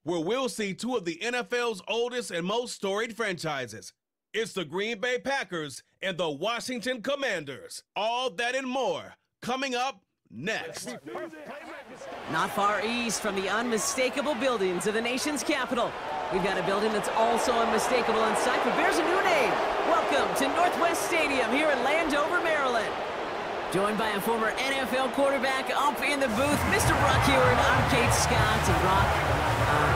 where we'll see two of the NFL's oldest and most storied franchises. It's the Green Bay Packers and the Washington Commanders. All that and more coming up next. Not far east from the unmistakable buildings of the nation's capital, we've got a building that's also unmistakable in sight, but bears a new name. Welcome to Northwest Stadium here in Landover, Maryland. Joined by a former NFL quarterback up in the booth, Mr. Brock Huard. I'm Kate Scott. And Brock,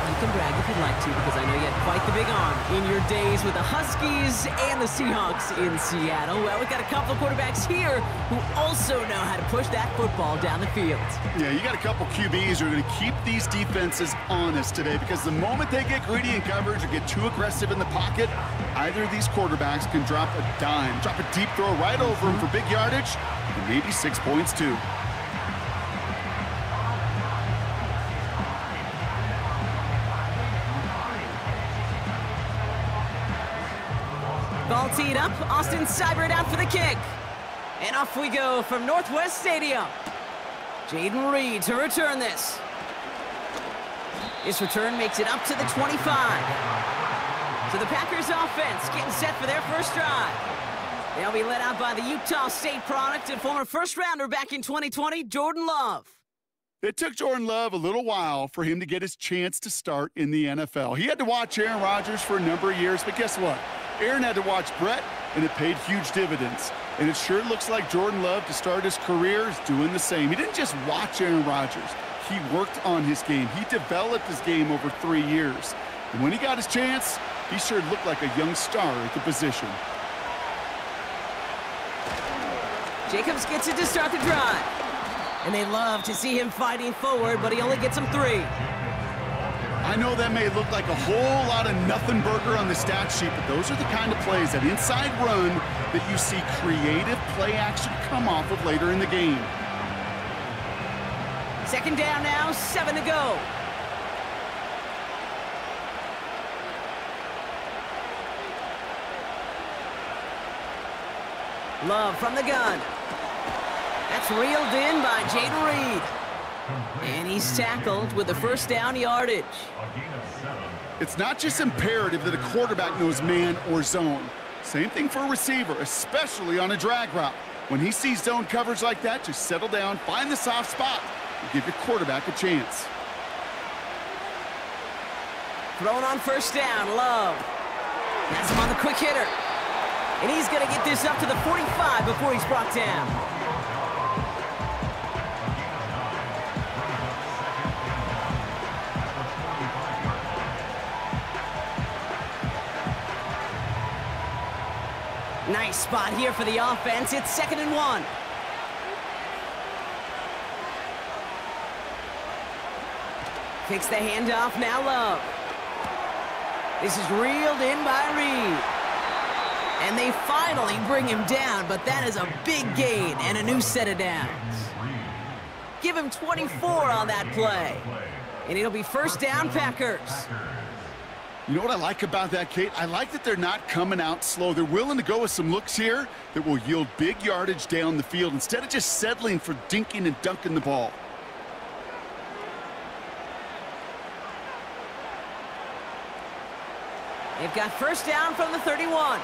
you can brag if you'd like to, because I know you had quite the big arm in your days with the Huskies and the Seahawks in Seattle. Well, we've got a couple of quarterbacks here who also know how to push that football down the field. Yeah, you got a couple QBs who are going to keep these defenses honest today, because the moment they get greedy in coverage or get too aggressive in the pocket, either of these quarterbacks can drop a dime, drop a deep throw right over them for big yardage, and maybe 6 points too. Ball teed up, Austin Seibert out for the kick. And off we go from Northwest Stadium. Jayden Reed to return this. This return makes it up to the 25. So the Packers offense getting set for their first drive. They'll be led out by the Utah State product and former first-rounder back in 2020, Jordan Love. It took Jordan Love a little while for him to get his chance to start in the NFL. He had to watch Aaron Rodgers for a number of years, but guess what? Aaron had to watch Brett, and it paid huge dividends. And it sure looks like Jordan Love, to start his career, is doing the same. He didn't just watch Aaron Rodgers. He worked on his game. He developed his game over 3 years. And when he got his chance, he sure looked like a young star at the position. Jacobs gets it to start the drive. And they love to see him fighting forward, but he only gets them 3. I know that may look like a whole lot of nothing burger on the stat sheet, but those are the kind of plays, that inside run, that you see creative play action come off of later in the game. Second down now, 7 to go. Love from the gun. That's reeled in by Jayden Reed. And he's tackled with the first down yardage. It's not just imperative that a quarterback knows man or zone. Same thing for a receiver, especially on a drag route. When he sees zone coverage like that, just settle down, find the soft spot, and give your quarterback a chance. Thrown on first down, Love. Has him on the quick hitter. And he's going to get this up to the 45 before he's brought down. Nice spot here for the offense. It's 2nd and 1. Takes the handoff, now Love. This is reeled in by Reed. And they finally bring him down, but that is a big gain and a new set of downs. Give him 24 on that play. And it'll be first down, Packers. You know what I like about that, Kate? I like that they're not coming out slow. They're willing to go with some looks here that will yield big yardage down the field instead of just settling for dinking and dunking the ball. They've got first down from the 31.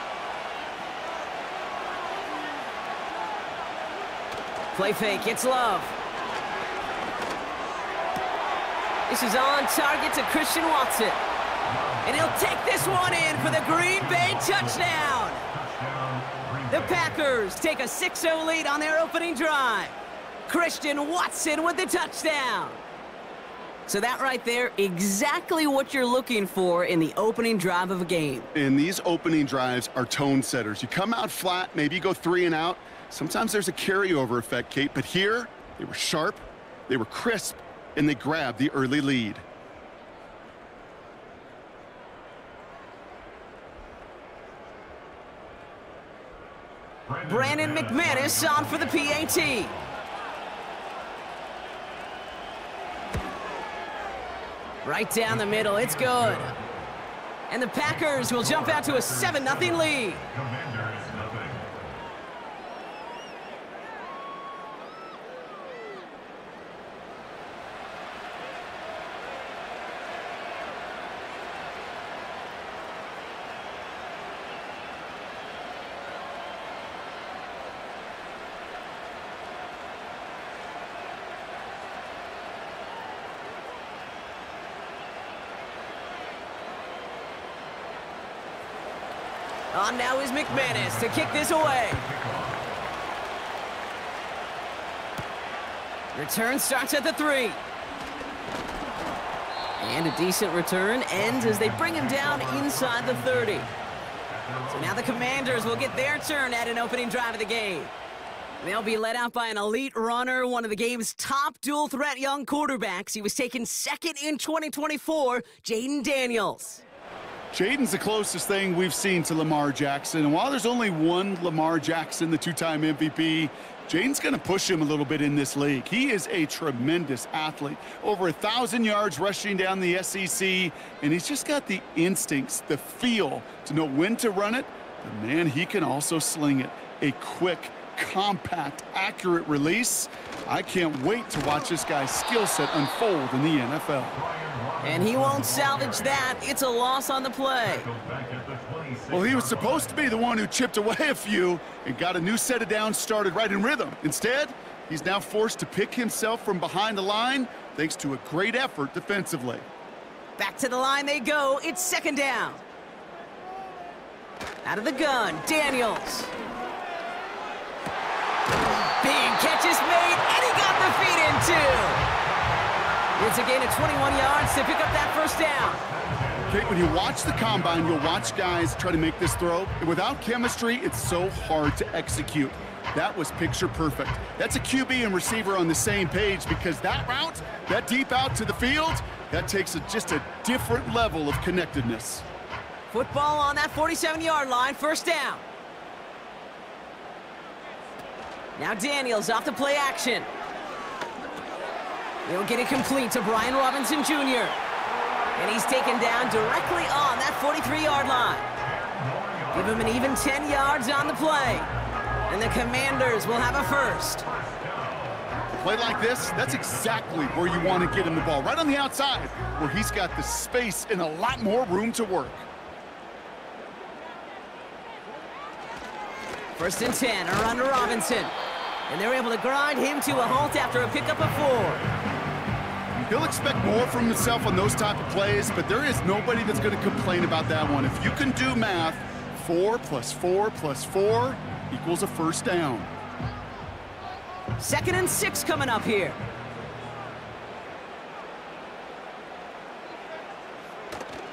Play fake, it's Love. This is on target to Christian Watson. And he'll take this one in for the Green Bay touchdown. The Packers take a 6-0 lead on their opening drive. Christian Watson with the touchdown. So that right there, exactly what you're looking for in the opening drive of a game. And these opening drives are tone setters. You come out flat, maybe you go 3 and out. Sometimes there's a carryover effect, Kate, but here they were sharp, they were crisp, and they grabbed the early lead. Brandon McManus on for the PAT. Right down the middle, it's good. And the Packers will jump out to a 7-0 lead. On now is McManus to kick this away. Return starts at the 3. And a decent return ends as they bring him down inside the 30. So now the Commanders will get their turn at an opening drive of the game. They'll be led out by an elite runner, one of the game's top dual-threat young quarterbacks. He was taken second in 2024, Jayden Daniels. Jayden's the closest thing we've seen to Lamar Jackson. And while there's only one Lamar Jackson, the two-time MVP, Jayden's going to push him a little bit in this league. He is a tremendous athlete. Over 1,000 yards rushing down the SEC, and he's just got the instincts, the feel to know when to run it. But, man, he can also sling it. A quick, compact, accurate release. I can't wait to watch this guy's skill set unfold in the NFL. And he won't salvage that. It's a loss on the play. Well, he was supposed to be the one who chipped away a few and got a new set of downs started right in rhythm. Instead, he's now forced to pick himself from behind the line thanks to a great effort defensively. Back to the line they go. It's second down. Out of the gun, Daniels. Big catch is made, and he got the feet in too. It's a gain of 21 yards to pick up that first down. Okay, when you watch the combine, you'll watch guys try to make this throw. And without chemistry, it's so hard to execute. That was picture perfect. That's a QB and receiver on the same page because that route, that deep out to the field, that takes just a different level of connectedness. Football on that 47-yard line, first down. Now Daniels off the play action. He'll get it complete to Brian Robinson Jr. And he's taken down directly on that 43-yard line. Give him an even 10 yards on the play. And the Commanders will have a first. A play like this, that's exactly where you want to get him the ball. Right on the outside, where he's got the space and a lot more room to work. First and 10, a run to Robinson. And they're able to grind him to a halt after a pickup of 4. He'll expect more from himself on those type of plays, but there is nobody that's going to complain about that one. If you can do math, 4 + 4 + 4 equals a first down. Second and 6 coming up here.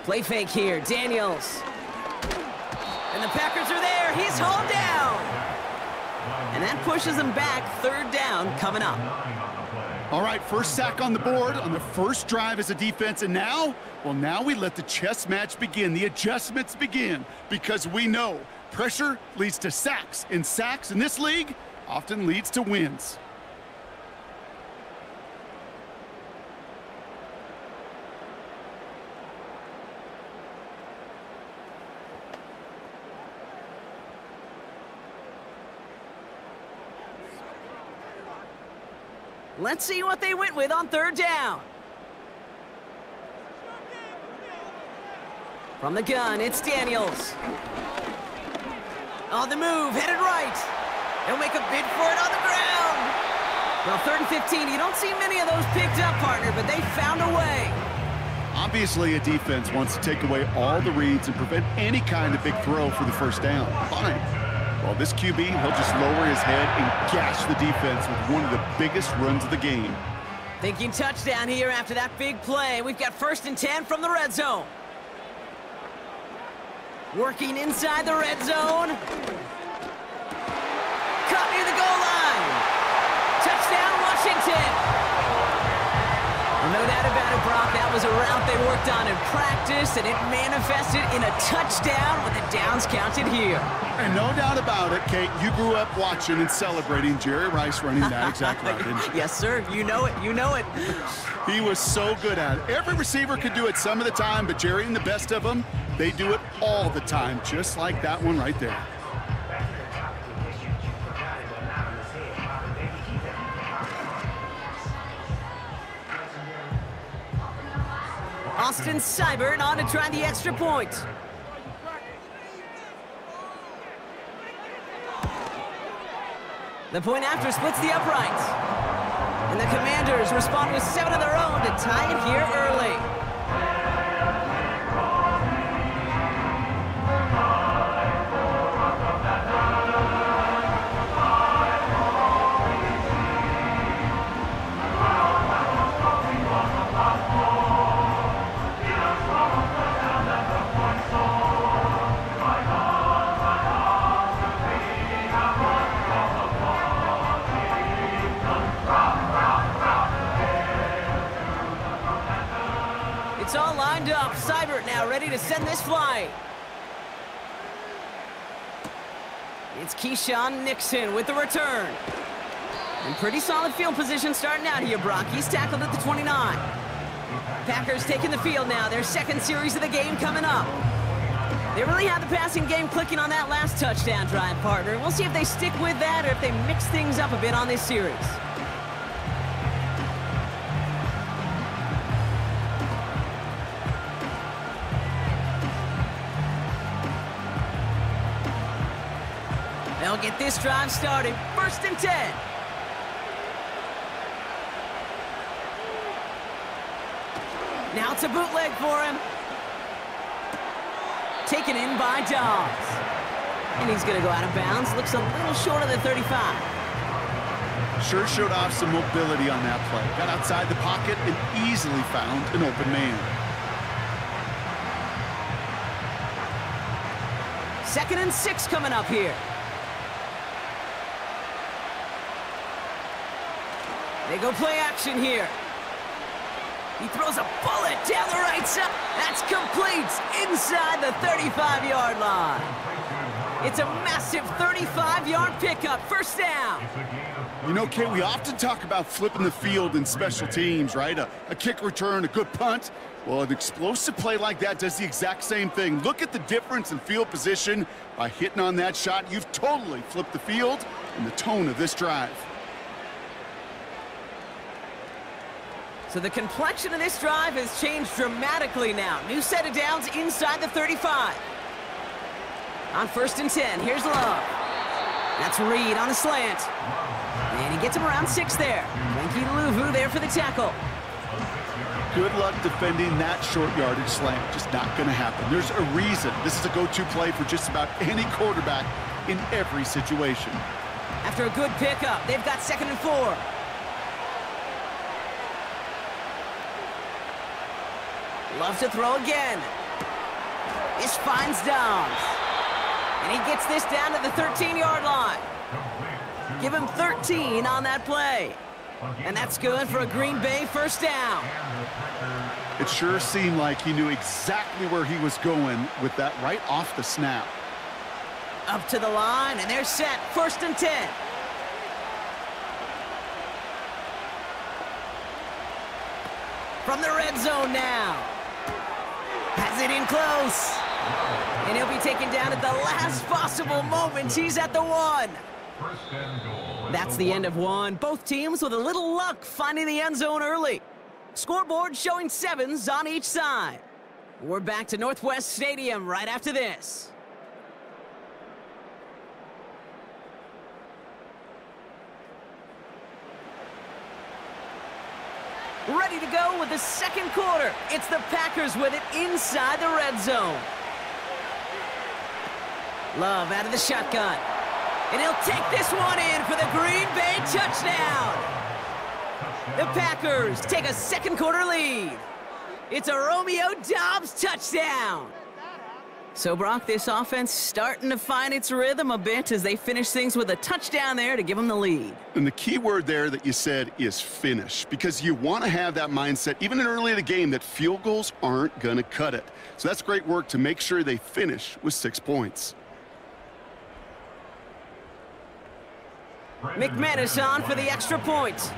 Play fake here, Daniels. And the Packers are there. He's hauled down. And that pushes them back. Third down coming up. All right, first sack on the board on the first drive as a defense. And now, well, now we let the chess match begin. The adjustments begin because we know pressure leads to sacks. And sacks in this league often leads to wins. Let's see what they went with on third down. From the gun, it's Daniels. On the move, headed right. He'll make a bid for it on the ground. Well, 3rd and 15, you don't see many of those picked up, partner, but they found a way. Obviously, a defense wants to take away all the reads and prevent any kind of big throw for the first down. Fine. Well, this QB, he'll just lower his head and gash the defense with one of the biggest runs of the game. Thinking touchdown here after that big play. We've got 1st and 10 from the red zone. Working inside the red zone. Caught near the goal line. Touchdown, Washington. No doubt about it, Brock. That was a route they worked on in practice, and it manifested in a touchdown with the downs counted here. And no doubt about it, Kate, you grew up watching and celebrating Jerry Rice running that exact route, didn't you? Yes, sir. You know it. You know it. He was so good at it. Every receiver could do it some of the time, but Jerry and the best of them, they do it all the time, just like that one right there. Austin Seibert on to try the extra point. The point after splits the uprights. And the Commanders respond with 7 of their own to tie it here early. lined up. Seibert now ready to send this flight. It's Keyshawn Nixon with the return. And pretty solid field position starting out here, Brock. He's tackled at the 29. Packers taking the field now. Their second series of the game coming up. They really had the passing game clicking on that last touchdown drive, partner. We'll see if they stick with that or if they mix things up a bit on this series. They'll get this drive started. 1st and 10. Now it's a bootleg for him. Taken in by Dobbs. And he's going to go out of bounds. Looks a little short of the 35. Sure showed off some mobility on that play. Got outside the pocket and easily found an open man. 2nd and 6 coming up here. They go play action here. He throws a bullet down the right side. That's complete inside the 35-yard line. It's a massive 35-yard pickup. 1st down. You know, Kate, we often talk about flipping the field in special teams, right? A kick return, a good punt. Well, an explosive play like that does the exact same thing. Look at the difference in field position. By hitting on that shot, you've totally flipped the field and the tone of this drive. So the complexion of this drive has changed dramatically now. New set of downs inside the 35. On 1st and 10, here's Love. That's Reed on a slant. And he gets him around 6 there. Frankie Luvu there for the tackle. Good luck defending that short yardage slant. Just not going to happen. There's a reason this is a go-to play for just about any quarterback in every situation. After a good pickup, they've got 2nd and 4. Love to throw again. This finds Dobbs. And he gets this down to the 13-yard line. Give him 13 on that play. And that's good for a Green Bay 1st down. It sure seemed like he knew exactly where he was going with that right off the snap. Up to the line, and they're set. 1st and 10. From the red zone now. Has it in close. And he'll be taken down at the last possible moment. He's at the 1. That's the end of 1. Both teams with a little luck finding the end zone early. Scoreboard showing 7s on each side. We're back to Northwest Stadium right after this. Ready to go with the 2nd quarter. It's the Packers with it inside the red zone. Love out of the shotgun. And he'll take this one in for the Green Bay touchdown. The Packers take a 2nd quarter lead. It's a Romeo Dobbs touchdown. So, Brock, this offense starting to find its rhythm a bit as they finish things with a touchdown there to give them the lead. And the key word there that you said is finish, because you want to have that mindset, even early in the game, that field goals aren't going to cut it. So that's great work to make sure they finish with 6 points. McManus on for the extra point.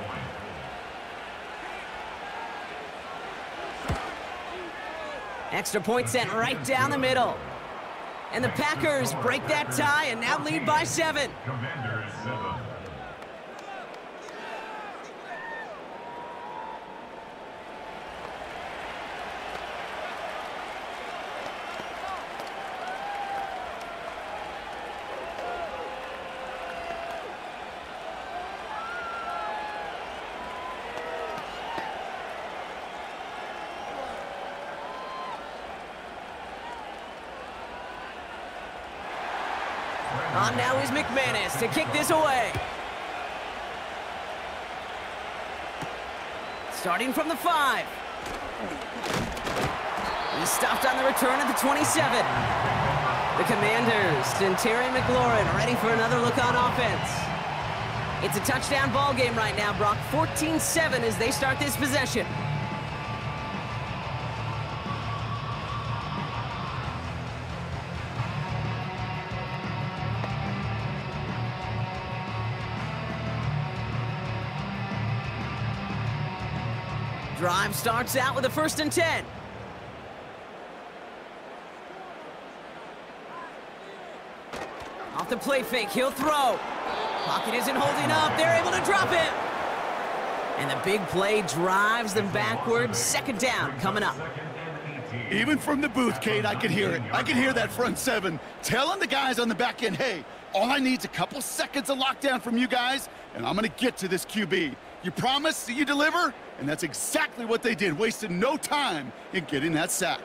Extra point sent right down the middle. And the Packers break that tie and now lead by 7. Commanders 7. On now is McManus to kick this away. Starting from the 5. He's stopped on the return at the 27. The Commanders and Terry McLaurin ready for another look on offense. It's a touchdown ball game right now, Brock. 14-7 as they start this possession. drive starts out with a 1st and 10. Off the play fake, he'll throw. Pocket isn't holding up. They're able to drop it. And the big play drives them backwards. 2nd down coming up. Even from the booth, Kate, I could hear it. I could hear that front 7 telling the guys on the back end, hey, all I need is a couple seconds of lockdown from you guys, and I'm going to get to this QB. You promise that you deliver? And that's exactly what they did, wasted no time in getting that sack.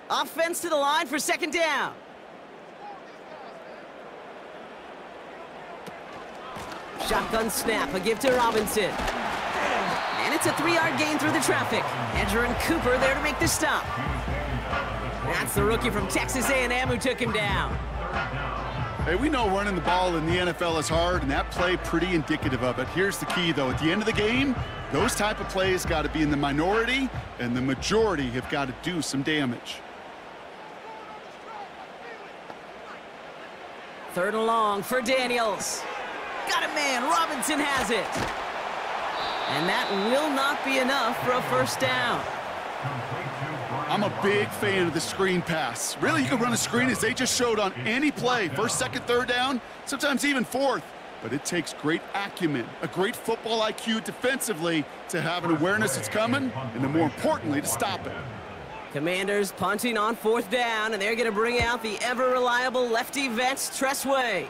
Offense to the line for 2nd down. Shotgun snap, a give to Robinson. And it's a 3-yard gain through the traffic. Edgerrin Cooper there to make the stop. That's the rookie from Texas A&M who took him down. Hey, we know running the ball in the NFL is hard, and that play pretty indicative of it. Here's the key, though. At the end of the game, those type of plays got to be in the minority, and the majority have got to do some damage. 3rd and long for Daniels. Got a man, Robinson has it. And that will not be enough for a 1st down. I'm a big fan of the screen pass. Really, you can run a screen as they just showed on any play. 1st, 2nd, 3rd down, sometimes even 4th. But it takes great acumen, a great football IQ defensively to have an awareness it's coming, and then more importantly, to stop it. Commanders punting on 4th down, and they're going to bring out the ever-reliable lefty vets, Tress Way.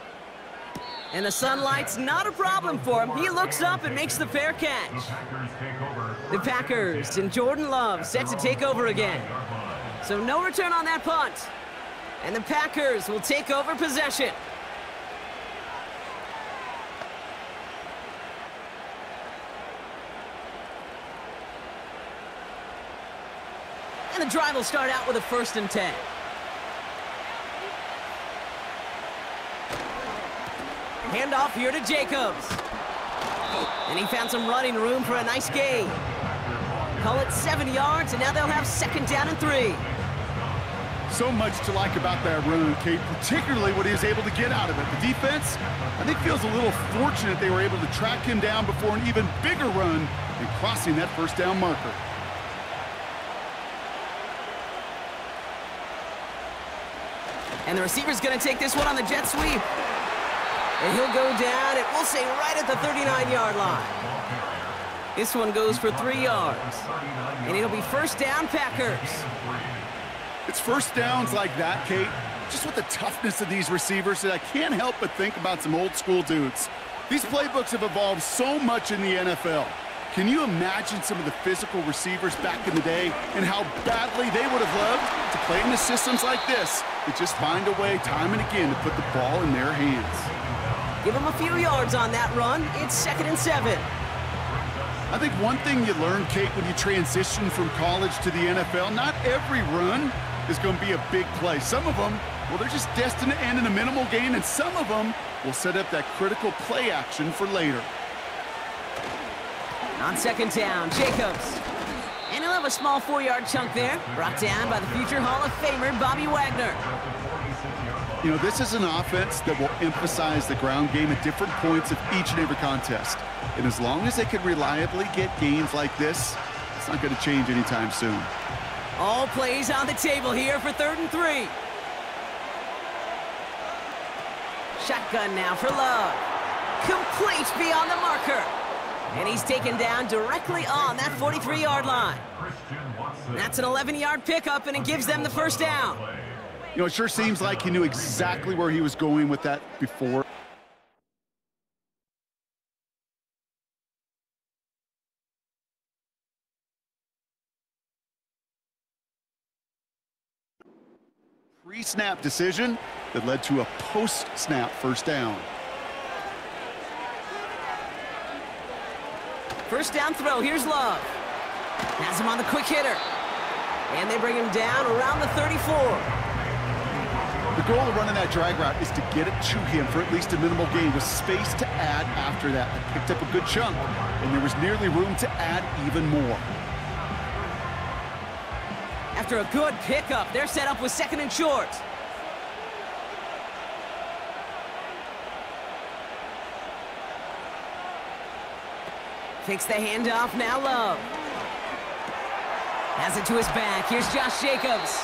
And the sunlight's not a problem for him. He looks up and makes the fair catch. The Packers and Jordan Love set to take over again. So no return on that punt. And the Packers will take over possession. And the drive will start out with a 1st and 10. Handoff here to Jacobs. And he found some running room for a nice gain. Call it 7 yards, and now they'll have 2nd down and 3. So much to like about that run, Kate, particularly what he was able to get out of it. The defense, I think, feels a little fortunate they were able to track him down before an even bigger run and crossing that 1st down marker. And the receiver's going to take this one on the jet sweep. And he'll go down, and we'll say right at the 39-yard line. This one goes for 3 yards. And it'll be 1st down, Packers. It's 1st downs like that, Kate, just with the toughness of these receivers, that I can't help but think about some old school dudes. These playbooks have evolved so much in the NFL. Can you imagine some of the physical receivers back in the day and how badly they would have loved to play in the systems like this that just find a way time and again to put the ball in their hands? Give them a few yards on that run. It's 2nd and 7. I think one thing you learn, Kate, when you transition from college to the NFL, not every run is going to be a big play. Some of them, well, they're just destined to end in a minimal gain, and some of them will set up that critical play action for later. On 2nd down, Jacobs. And he'll have a small 4-yard chunk there, brought down by the future Hall of Famer, Bobby Wagner. You know, this is an offense that will emphasize the ground game at different points of each and every contest. And as long as they can reliably get gains like this, it's not going to change anytime soon. All plays on the table here for 3rd and 3. Shotgun now for Love. Complete beyond the marker. And he's taken down directly on that 43-yard line. That's an 11-yard pickup, and it gives them the 1st down. You know, it sure seems like he knew exactly where he was going with that before. Pre-snap decision that led to a post-snap 1st down. 1st down throw, here's Love. Has him on the quick hitter. And they bring him down around the 34. The goal of running that drag route is to get it to him for at least a minimal gain with space to add after that. They picked up a good chunk, and there was nearly room to add even more. After After a good pickup, they're set up with 2nd and short. Takes the handoff, now Love. Has it to his back, here's Josh Jacobs.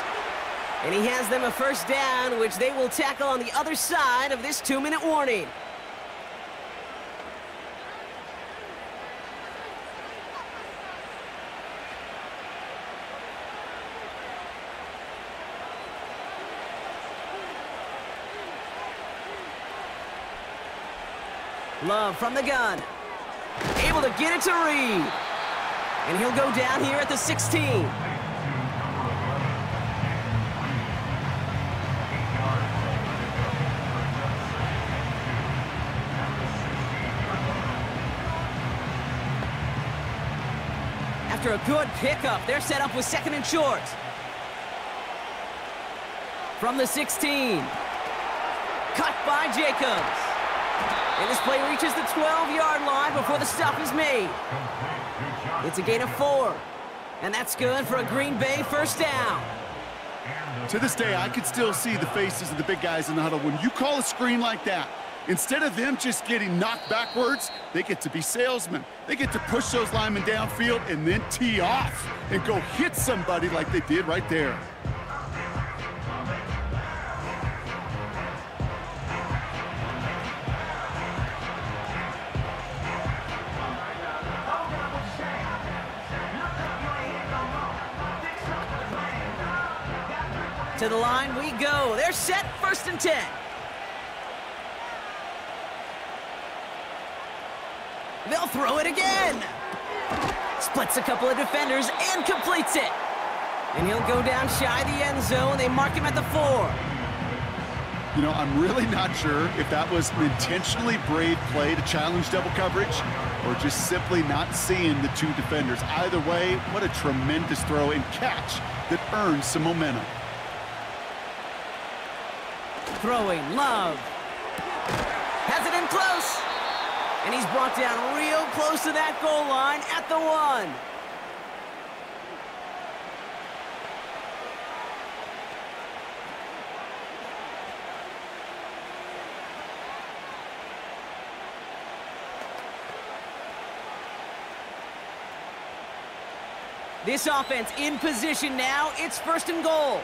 And he has them a 1st down, which they will tackle on the other side of this 2-minute warning. Love from the gun. Able to get it to Reed. And he'll go down here at the 16. After a good pickup, they're set up with 2nd and short. From the 16. Cut by Jacobs. And this play reaches the 12-yard line before the stop is made. It's a gain of 4. And that's good for a Green Bay 1st down. To this day, I could still see the faces of the big guys in the huddle. When you call a screen like that, instead of them just getting knocked backwards, they get to be salesmen. They get to push those linemen downfield and then tee off and go hit somebody like they did right there. To the line we go. They're set, 1st and 10. They'll throw it again. Splits a couple of defenders and completes it. And he'll go down shy of the end zone. They mark him at the 4. You know, I'm really not sure if that was an intentionally brave play to challenge double coverage or just simply not seeing the 2 defenders. Either way, what a tremendous throw and catch that earns some momentum. Throwing, Love. Has it in close. And he's brought down real close to that goal line at the 1. This offense in position now. It's 1st and goal.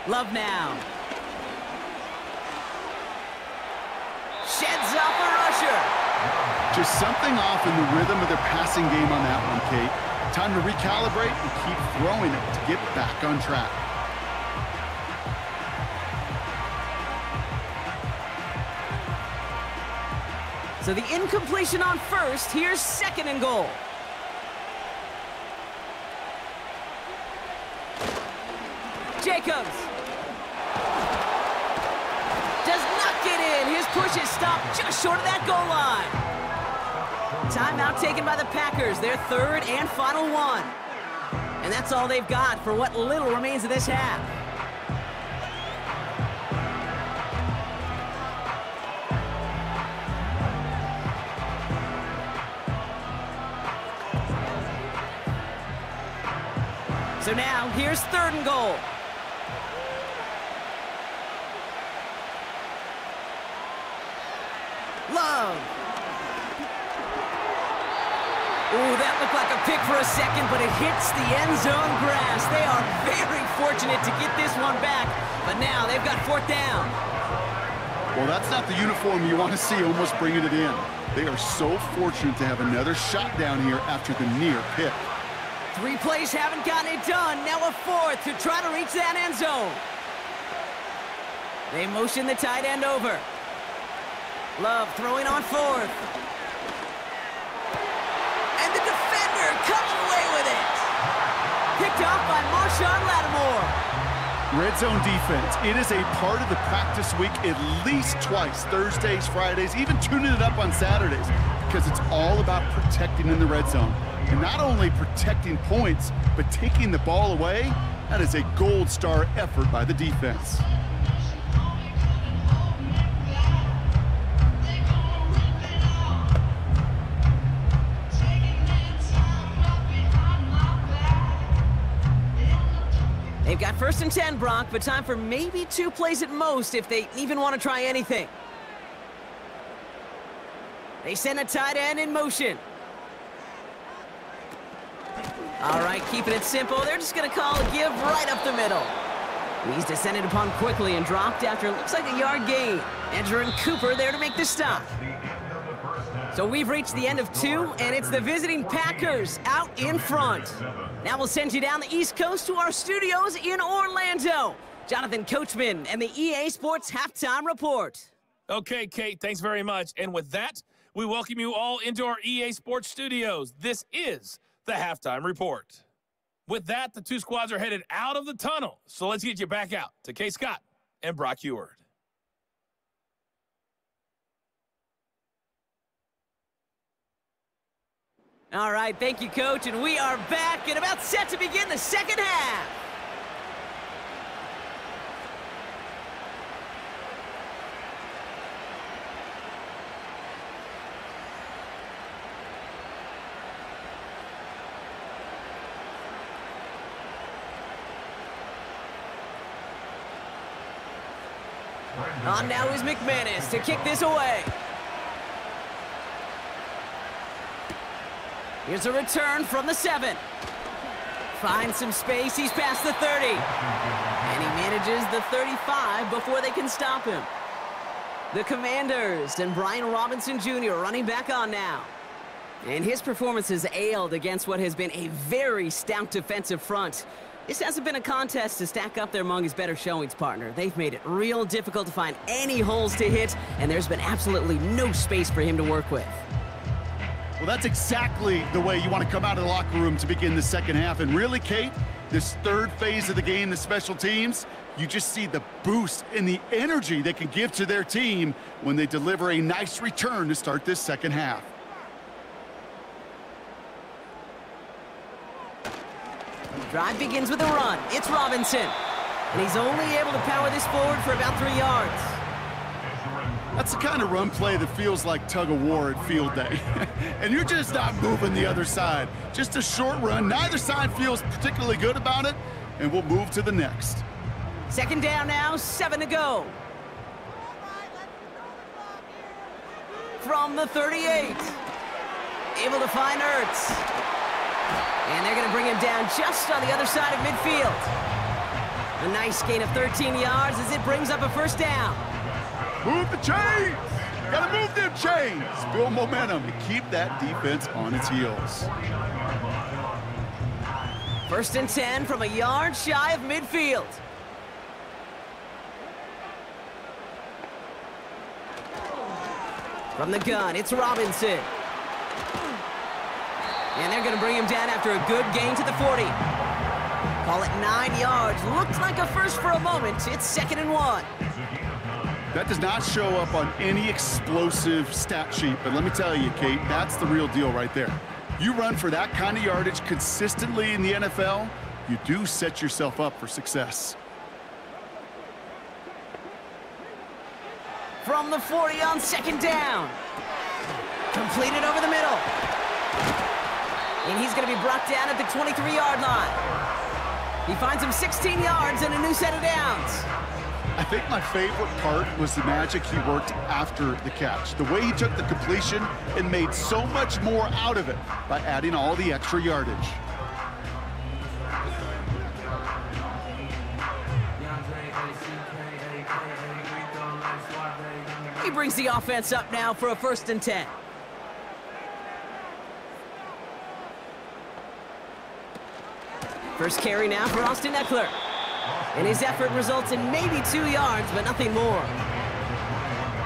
Love now. Sheds off a rusher. Just something off in the rhythm of their passing game on that one, Kate. Time to recalibrate and keep throwing it to get back on track. So the incompletion on 1st. Here's 2nd and goal. Jacobs. Does not get in. His push is stopped just short of that goal line. Timeout taken by the Packers. Their 3rd and final 1. And that's all they've got for what little remains of this half. So now, here's 3rd and goal. Love. Ooh, that looked like a pick for a second, but it hits the end zone grass. They are very fortunate to get this one back, but now they've got 4th down. Well, that's not the uniform you want to see almost bringing it in. They are so fortunate to have another shot down here after the near pick. 3 plays haven't gotten it done. Now a 4th to try to reach that end zone. They motion the tight end over. Love throwing on 4th. And the defender comes away with it. Picked off by Marshawn Lattimore. Red zone defense. It is a part of the practice week at least twice. Thursdays, Fridays, even tuning it up on Saturdays. Because it's all about protecting in the red zone. And not only protecting points, but taking the ball away. That is a gold star effort by the defense. They've got 1st and 10, Brock, but time for maybe 2 plays at most if they even want to try anything. They send a tight end in motion. All right, keeping it simple. They're just going to call a give right up the middle. He's descended upon quickly and dropped after it looks like a yard gain. Edgerrin Cooper there to make the stop. So we've reached the end of 2, and it's the visiting Packers out in front. Now we'll send you down the East Coast to our studios in Orlando. Jonathan Coachman and the EA Sports Halftime Report. Okay, Kate, thanks very much. And with that, we welcome you all into our EA Sports studios. This is the Halftime Report. With that, the 2 squads are headed out of the tunnel. So let's get you back out to Kay Scott and Brock Huard. All right, thank you, Coach, and we are back and about set to begin the second half. On now is McManus to kick this away. Here's a return from the 7. Finds some space. He's past the 30. And he manages the 35 before they can stop him. The Commanders and Brian Robinson Jr. running back on now. And his performance has ailed against what has been a very stout defensive front. This hasn't been a contest to stack up there among his better showings, partner. They've made it real difficult to find any holes to hit, and there's been absolutely no space for him to work with. Well, that's exactly the way you want to come out of the locker room to begin the second half. And really, Kate, this 3rd phase of the game, the special teams, you just see the boost and the energy they can give to their team when they deliver a nice return to start this second half. Drive begins with a run. It's Robinson. And he's only able to power this forward for about 3 yards. That's the kind of run play that feels like tug-of-war at field day. And you're just not moving the other side. Just a short run. Neither side feels particularly good about it, and we'll move to the next. 2nd down now, 7 to go. From the 38. Able to find Ertz. And they're going to bring him down just on the other side of midfield. A nice gain of 13 yards as it brings up a 1st down. Move the chains! Gotta move them chains! Build momentum and keep that defense on its heels. 1st and 10 from a yard shy of midfield. From the gun, it's Robinson. And they're going to bring him down after a good gain to the 40. Call it 9 yards. Looked like a first for a moment. It's 2nd and 1. That does not show up on any explosive stat sheet, but let me tell you, Kate, that's the real deal right there. You run for that kind of yardage consistently in the NFL, you do set yourself up for success. From the 40 on 2nd down. Completed over the middle. And he's going to be brought down at the 23-yard line. He finds him 16 yards and a new set of downs. I think my favorite part was the magic he worked after the catch. The way he took the completion and made so much more out of it by adding all the extra yardage. He brings the offense up now for a 1st and 10. First carry now for Austin Eckler. And his effort results in maybe 2 yards, but nothing more.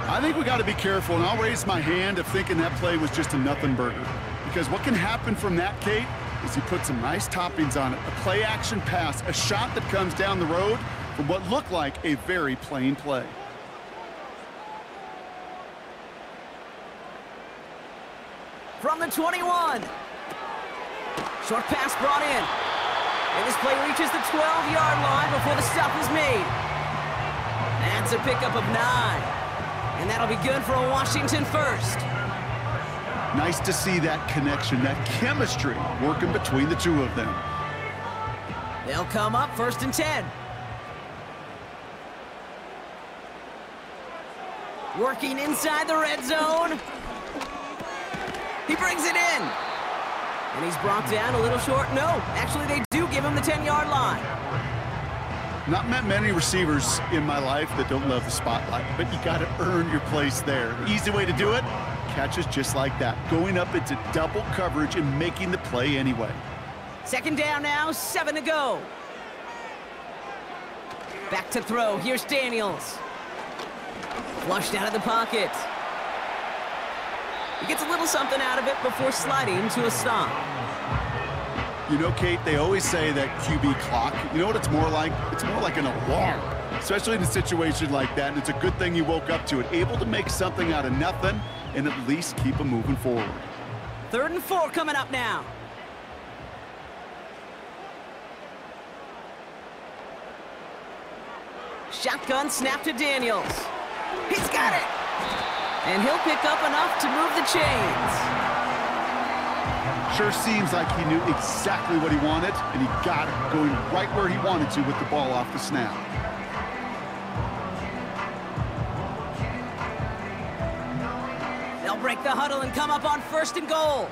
I think we got to be careful, and I'll raise my hand of thinking that play was just a nothing burger. Because what can happen from that, Kate, is he put some nice toppings on it. A play-action pass, a shot that comes down the road from what looked like a very plain play. From the 21. Short pass brought in. And this play reaches the 12-yard line before the stop is made. That's a pickup of 9. And that'll be good for a Washington first. Nice to see that connection, that chemistry working between the two of them. They'll come up 1st and 10. Working inside the red zone. He brings it in. And he's brought down a little short. No, actually they do give him the 10-yard line. Not met many receivers in my life that don't love the spotlight, but you got to earn your place there. The easy way to do it, catches just like that, going up into double coverage and making the play anyway. 2nd down now, 7 to go. Back to throw. Here's Daniels. Flushed out of the pocket. He gets a little something out of it before sliding to a stop. You know, Kate, they always say that QB clock, you know what it's more like? It's more like an alarm, especially in a situation like that. And it's a good thing you woke up to it, able to make something out of nothing and at least keep them moving forward. 3rd and 4 coming up now. Shotgun snap to Daniels. He's got it! And he'll pick up enough to move the chains. Sure seems like he knew exactly what he wanted, and he got it, going right where he wanted to with the ball off the snap. They'll break the huddle and come up on 1st and goal.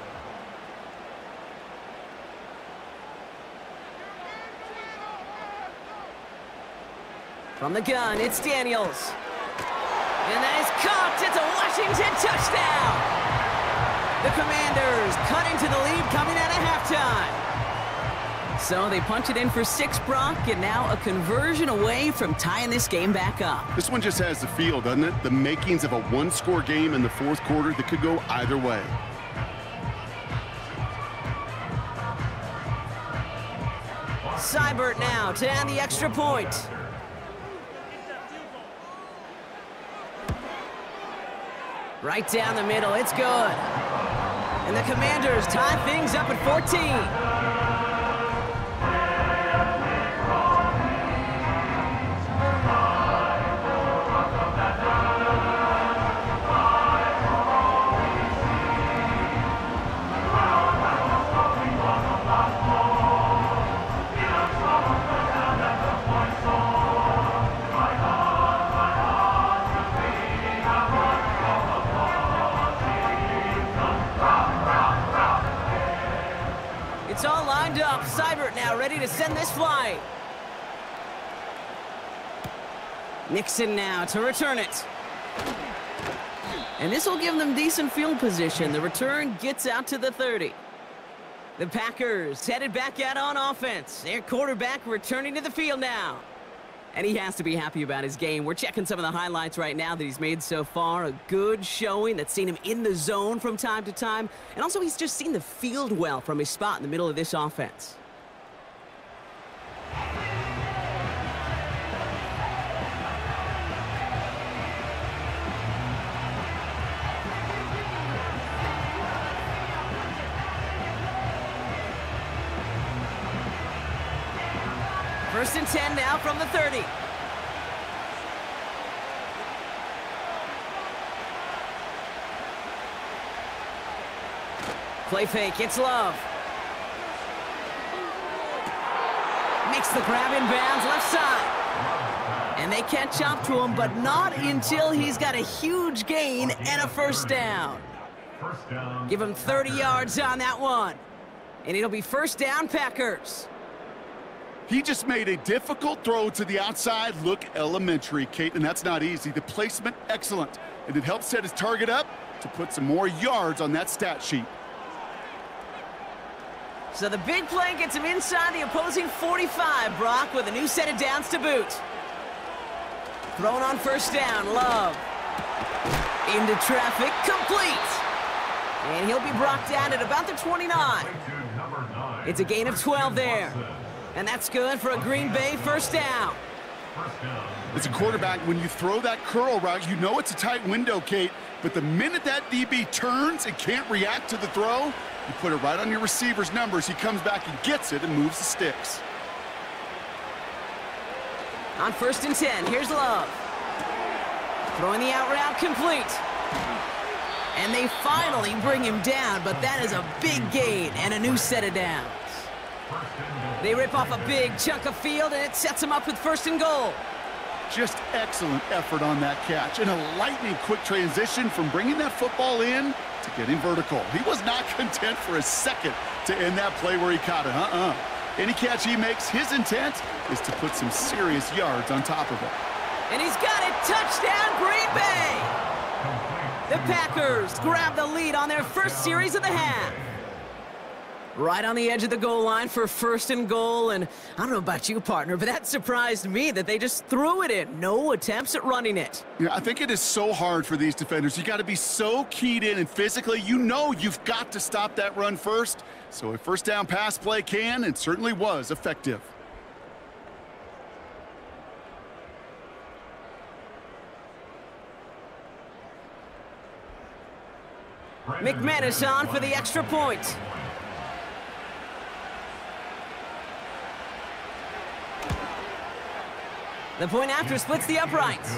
From the gun, it's Daniels. And that is caught. It's a Washington touchdown. The Commanders cut into the lead coming out of halftime. So they punch it in for 6, Brock, and now a conversion away from tying this game back up. This one just has the feel, doesn't it? The makings of a one-score game in the 4th quarter that could go either way. Seibert now to add the extra point. Right down the middle, it's good. And the Commanders tie things up at 14. It's all lined up. Seibert now ready to send this flight. Nixon now to return it. And this will give them decent field position. The return gets out to the 30. The Packers headed back out on offense. Their quarterback returning to the field now. And he has to be happy about his game. We're checking some of the highlights right now that he's made so far. A good showing that's seen him in the zone from time to time. And also he's just seen the field well from his spot in the middle of this offense. First and 10 now from the 30. Play fake, it's Love. Makes the grab in bounds, left side. And they catch up to him, but not until he's got a huge gain and a first down. Give him 30 yards on that one. And it'll be first down, Packers. He just made a difficult throw to the outside look elementary, Kate, and that's not easy. The placement, excellent. And it helps set his target up to put some more yards on that stat sheet. So the big play gets him inside the opposing 45, Brock, with a new set of downs to boot. Thrown on first down, Love. Into traffic, complete. And he'll be brought down at about the 29. It's a gain of 12 there. And that's good for a Green Bay first down. As a quarterback, when you throw that curl route, you know it's a tight window, Kate. But the minute that DB turns and can't react to the throw, you put it right on your receiver's numbers. He comes back and gets it and moves the sticks. On first and 10, here's Love. Throwing the out route complete. And they finally bring him down, but that is a big gain and a new set of downs. They rip off a big chunk of field, and it sets them up with 1st and goal. Just excellent effort on that catch, and a lightning quick transition from bringing that football in to getting vertical. He was not content for a second to end that play where he caught it. Any catch he makes, his intent is to put some serious yards on top of it. And he's got it. Touchdown, Green Bay! The Packers grab the lead on their first series of the half. Right on the edge of the goal line for 1st and goal, and I don't know about you, partner, but that surprised me that they just threw it in. No attempts at running it. Yeah, I think it is so hard for these defenders. You got to be so keyed in, and physically, you know you've got to stop that run first. So a 1st down pass play can and certainly was effective. McManus on for the extra point. The point after splits the uprights.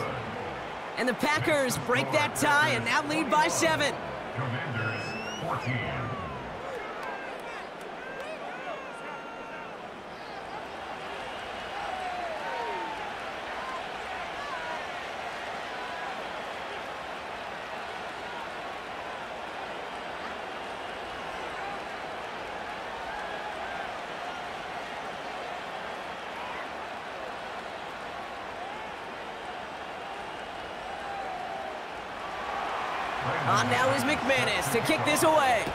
And the Packers break that tie and now lead by 7. Commanders 14. On now is McManus to kick this away.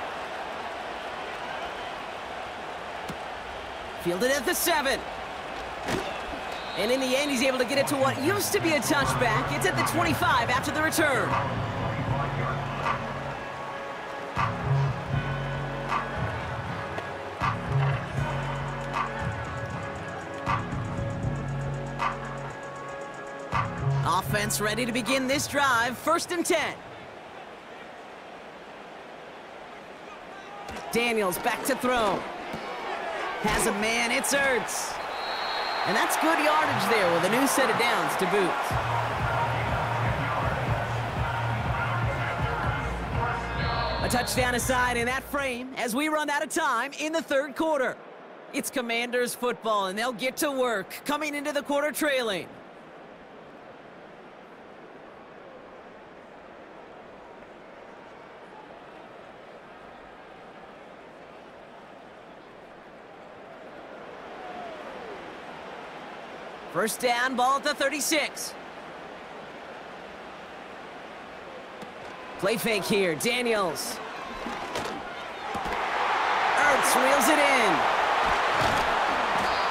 Fielded at the 7. And in the end, he's able to get it to what used to be a touchback. It's at the 25 after the return. Offense ready to begin this drive. 1st and 10. Daniels back to throw. Has a man, it's Ertz. And that's good yardage there with a new set of downs to boot. A touchdown aside in that frame as we run out of time in the 3rd quarter. It's Commanders football, and they'll get to work coming into the quarter trailing. First down, ball at the 36. Play fake here, Daniels. Ertz reels it in.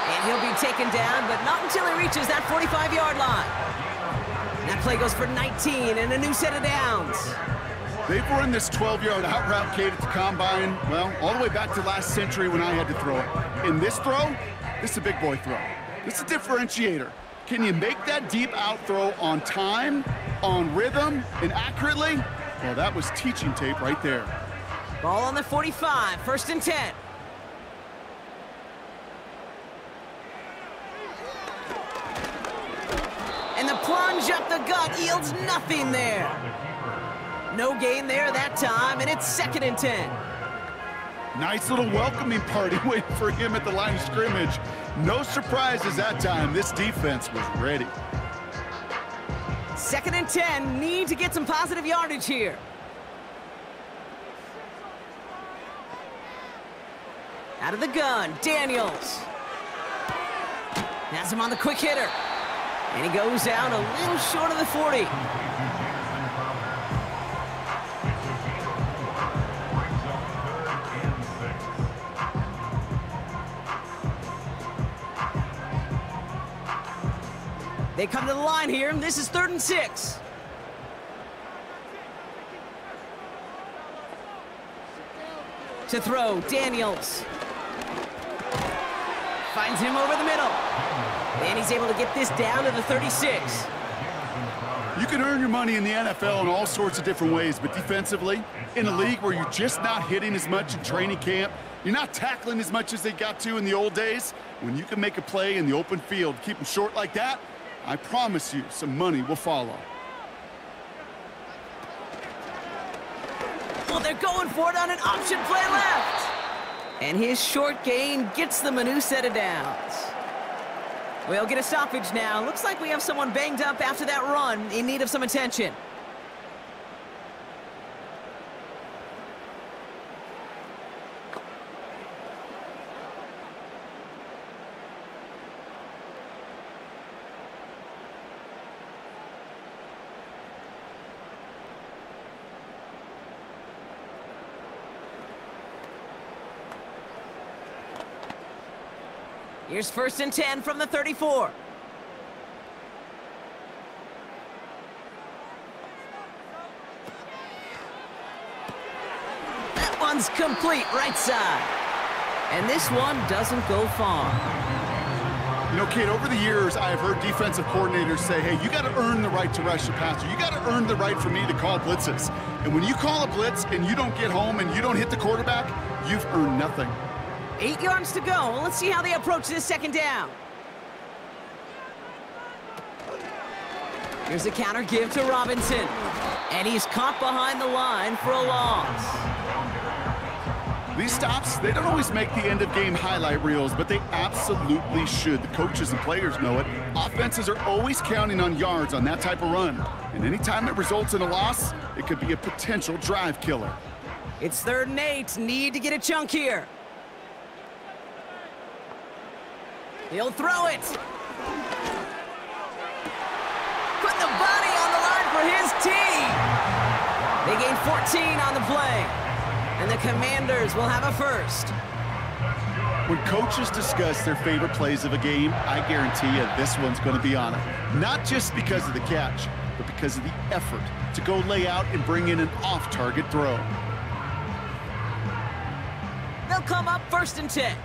And he'll be taken down, but not until he reaches that 45-yard line. That play goes for 19 and a new set of downs. They've run this 12-yard out route, Kate, at the combine, well, all the way back to last century when I had to throw it. In this throw, this is a big boy throw. It's a differentiator. Can you make that deep out throw on time, on rhythm, and accurately? Well, that was teaching tape right there. Ball on the 45, 1st and 10. And the plunge up the gut yields nothing there. No gain there that time, and it's 2nd and 10. Nice little welcoming party waiting for him at the line of scrimmage. No surprises that time. This defense was ready. 2nd and 10. Need to get some positive yardage here. Out of the gun, Daniels. Has him on the quick hitter. And he goes out a little short of the 40. They come to the line here, and this is 3rd and 6. To throw, Daniels. Finds him over the middle. And he's able to get this down to the 36. You can earn your money in the NFL in all sorts of different ways, but defensively, in a league where you're just not hitting as much in training camp, you're not tackling as much as they got to in the old days, when you can make a play in the open field, keep them short like that, I promise you some money will follow. Well, they're going for it on an option play left. And his short gain gets them a new set of downs. We'll get a stoppage now. Looks like we have someone banged up after that run in need of some attention. Here's 1st and 10 from the 34. That one's complete right side. And this one doesn't go far. You know, Kate, over the years, I have heard defensive coordinators say, hey, you got to earn the right to rush the passer. You got to earn the right for me to call blitzes. And when you call a blitz and you don't get home and you don't hit the quarterback, you've earned nothing. 8 yards to go. Let's see how they approach this 2nd down. Here's a counter give to Robinson. And he's caught behind the line for a loss. These stops, they don't always make the end-of-game highlight reels, but they absolutely should. The coaches and players know it. Offenses are always counting on yards on that type of run. And anytime it results in a loss, it could be a potential drive killer. It's 3rd and 8. Need to get a chunk here. He'll throw it. Put the body on the line for his team. They gain 14 on the play. And the Commanders will have a first. When coaches discuss their favorite plays of a game, I guarantee you this one's going to be on it. Not just because of the catch, but because of the effort to go lay out and bring in an off-target throw. They'll come up 1st and 10.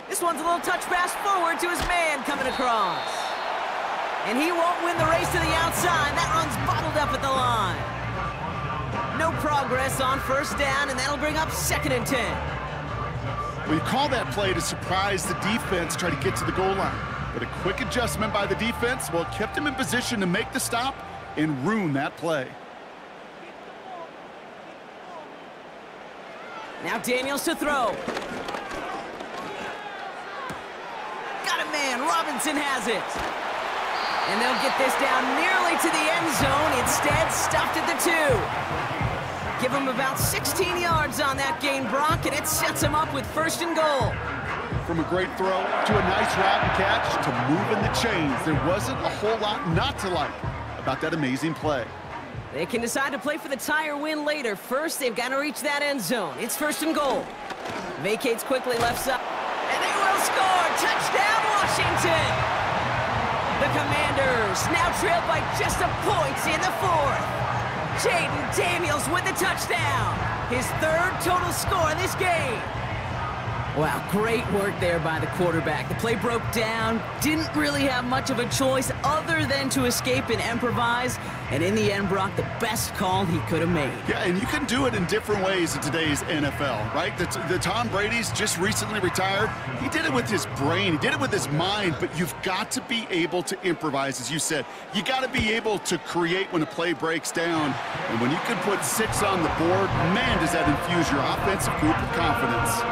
This one's a little touch pass forward to his man coming across. And he won't win the race to the outside. That run's bottled up at the line. No progress on 1st down, and that'll bring up 2nd and 10. We call that play to surprise the defense, try to get to the goal line. But a quick adjustment by the defense, well, it kept him in position to make the stop and ruin that play. Now Daniels to throw. Man, Robinson has it. And they'll get this down nearly to the end zone. Instead, stuffed at the 2. Give him about 16 yards on that gain, Brock, and it sets him up with 1st and goal. From a great throw to a nice route and catch to moving the chains, there wasn't a whole lot not to like about that amazing play. They can decide to play for the tie or win later. First, they've got to reach that end zone. It's 1st and goal. Vacates quickly left side. And they will score! Touchdown, Washington! The Commanders now trail by just a point in the 4th. Jaden Daniels with the touchdown. His 3rd total score in this game. Wow, great work there by the quarterback. The play broke down, didn't really have much of a choice other than to escape and improvise. And in the end, Brock, the best call he could have made. Yeah, and you can do it in different ways in today's NFL, right? The Tom Brady's just recently retired. He did it with his brain. He did it with his mind, but you've got to be able to improvise, as you said. You got to be able to create when a play breaks down. And when you can put 6 on the board, man, does that infuse your offensive group with confidence.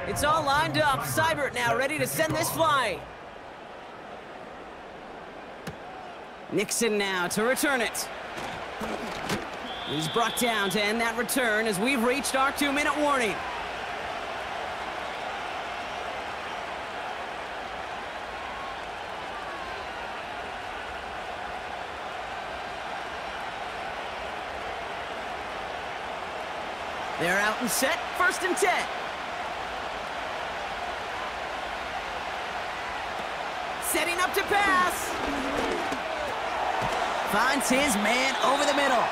It's all lined up. Seibert now ready to send this flying. Nixon now to return it. He's brought down to end that return as we've reached our 2-minute warning. They're out and set, 1st and 10. Setting up to pass. Finds his man over the middle.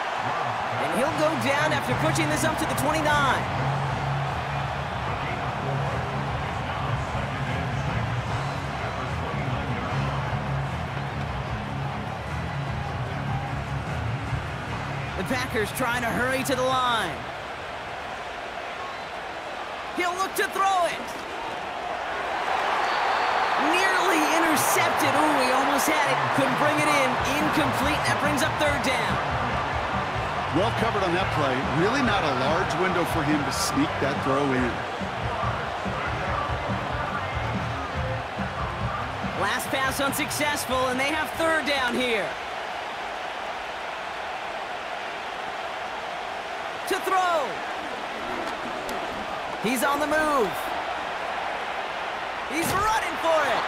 And he'll go down after pushing this up to the 29. The Packers trying to hurry to the line. He'll look to throw it. Nearly intercepted. Ooh, he almost had it. Couldn't bring it in. Incomplete. That brings up 3rd down. Well covered on that play. Really not a large window for him to sneak that throw in. Last pass unsuccessful, and they have 3rd down here. To throw. He's on the move. He's running for it.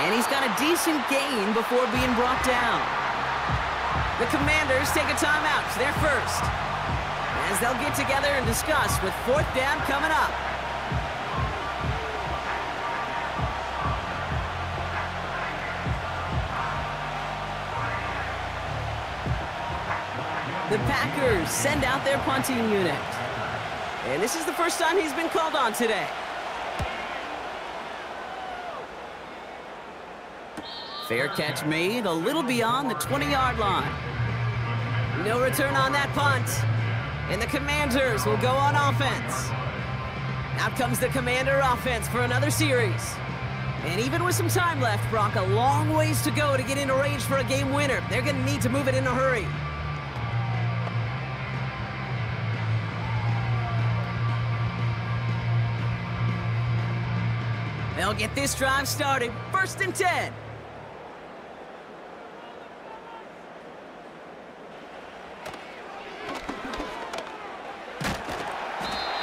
And he's got a decent gain before being brought down. The Commanders take a timeout. It's their first. As they'll get together and discuss with 4th down coming up. The Packers send out their punting unit. And this is the first time he's been called on today. Fair catch made a little beyond the 20-yard line. No return on that punt. And the Commanders will go on offense. Out comes the Commander offense for another series. And even with some time left, Brock, a long ways to go to get into range for a game winner. They're going to need to move it in a hurry. They'll get this drive started. 1st and 10.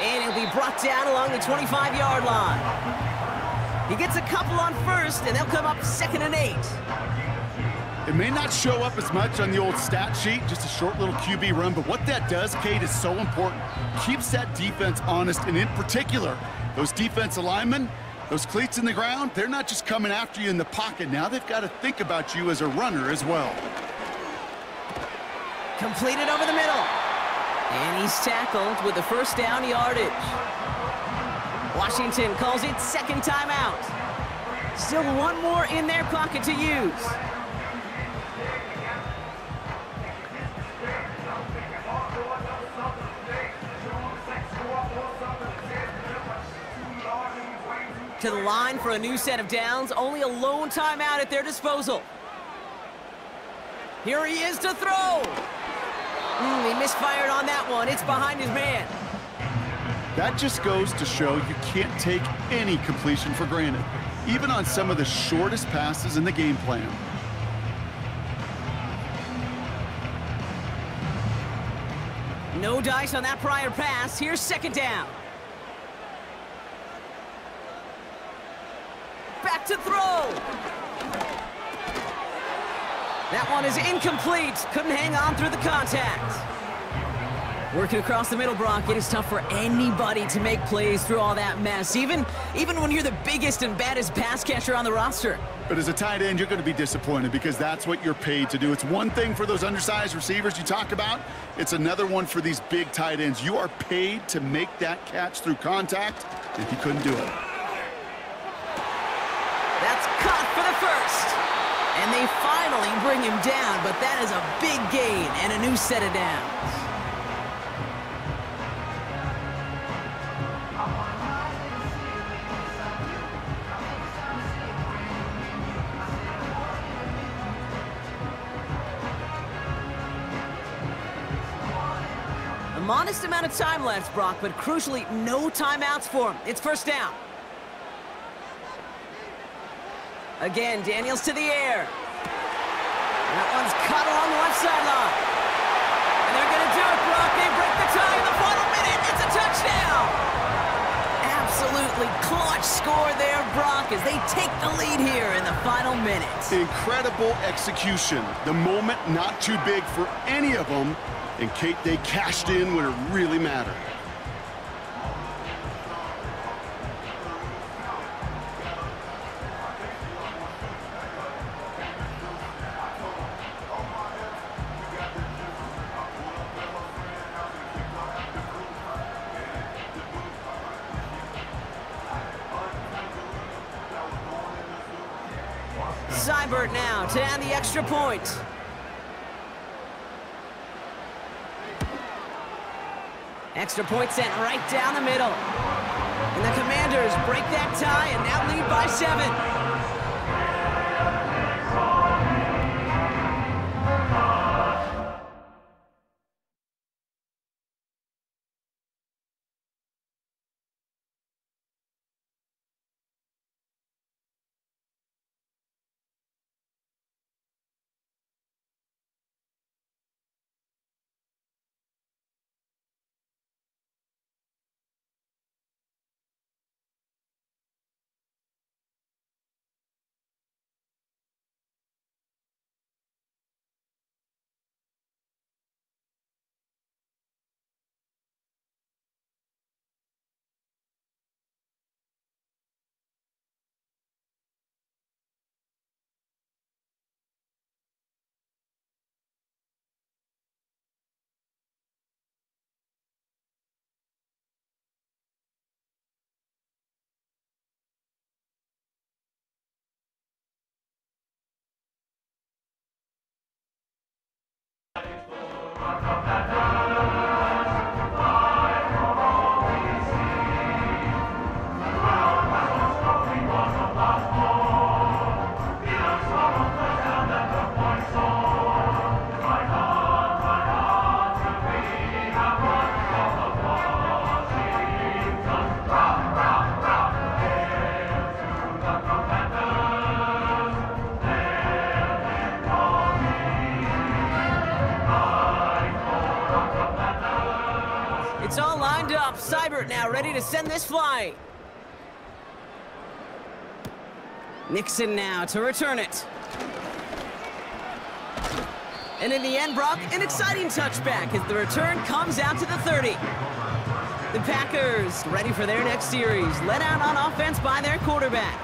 And he'll be brought down along the 25-yard line. He gets a couple on 1st, and they'll come up 2nd and 8. It may not show up as much on the old stat sheet, just a short little QB run, but what that does, Kate, is so important. Keeps that defense honest, and in particular, those defensive linemen, those cleats in the ground, they're not just coming after you in the pocket. Now they've got to think about you as a runner as well. Completed over the middle. And he's tackled with the 1st down yardage. Washington calls it 2nd timeout. Still one more in their pocket to use. To the line for a new set of downs. Only a lone timeout at their disposal. Here he is to throw. He misfired on that one. It's behind his man. That just goes to show you can't take any completion for granted, even on some of the shortest passes in the game plan. No dice on that prior pass. Here's 2nd down. Back to throw. That one is incomplete. Couldn't hang on through the contact. Working across the middle, Brock, it is tough for anybody to make plays through all that mess, even when you're the biggest and baddest pass catcher on the roster. But as a tight end, you're going to be disappointed because that's what you're paid to do. It's one thing for those undersized receivers you talk about. It's another one for these big tight ends. You are paid to make that catch through contact, and he couldn't do it. That's caught for the 1st. And they finally bring him down, but that is a big gain and a new set of downs. A modest amount of time left, Brock, but crucially, no timeouts for him. It's 1st down. Again, Daniels to the air. That one's caught along the left sideline. And they're going to do it, Brock. They break the tie in the final minute. It's a touchdown. Absolutely clutch score there, Brock, as they take the lead here in the final minutes. Incredible execution. The moment not too big for any of them. And Kate, they cashed in when it really mattered. Seibert now to add the extra point. Extra point sent right down the middle. And the Commanders break that tie and now lead by 7. It's all lined up. Seibert now ready to send this flight. Nixon now to return it. And in the end, Brock, an exciting touchback as the return comes out to the 30. The Packers ready for their next series, led out on offense by their quarterback.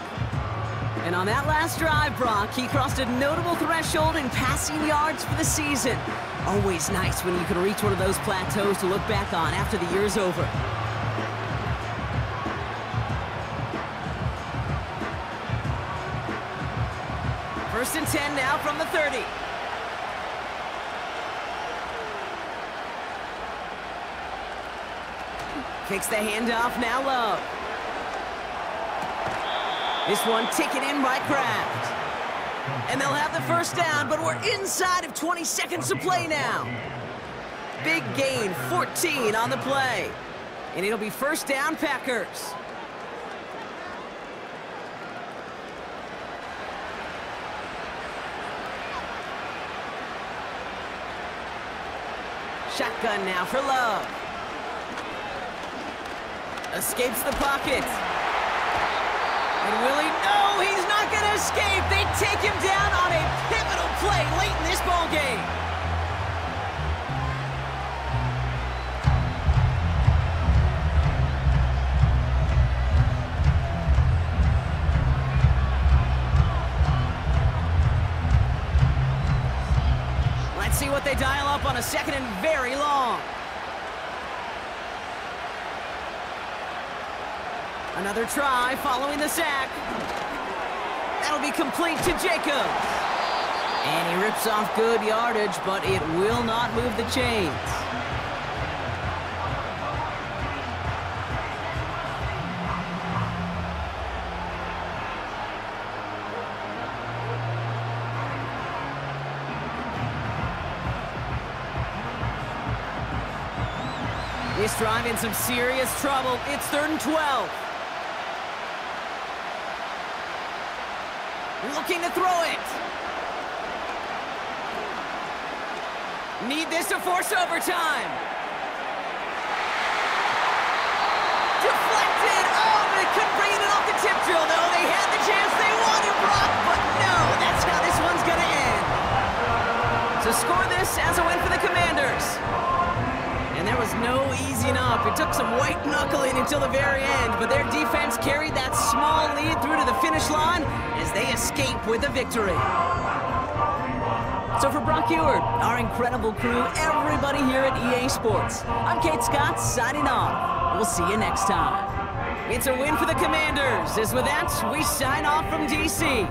And on that last drive, Brock, he crossed a notable threshold in passing yards for the season. Always nice when you can reach one of those plateaus to look back on after the year's over. First and 10 now from the 30. Fakes the handoff, now Love. This one taken in by Kraft. And they'll have the first down, but we're inside of 20 seconds to play now. Big gain, 14 on the play. And it'll be first down, Packers. Shotgun now for Love. Escapes the pocket. And Willie, no, he's not going to escape. They take him down on a pivotal play late in this ball game. Let's see what they dial up on a second and very long. Another try following the sack. That'll be complete to Jacobs. And he rips off good yardage, but it will not move the chains. This drive in some serious trouble. It's 3rd and 12. Looking to throw it. Need this to force overtime. Deflected. Oh, they couldn't bring it off the tip drill, though. They had the chance they wanted, Brock, but no, that's how this one's going to end. So score this as a win for the Commanders. And there was no easing up. It took some white knuckling until the very end, but their defense carried that small lead through to the finish line as they escape with a victory. So for Brock Huard, our incredible crew, everybody here at EA Sports, I'm Kate Scott signing off. We'll see you next time. It's a win for the Commanders. As with that, we sign off from DC.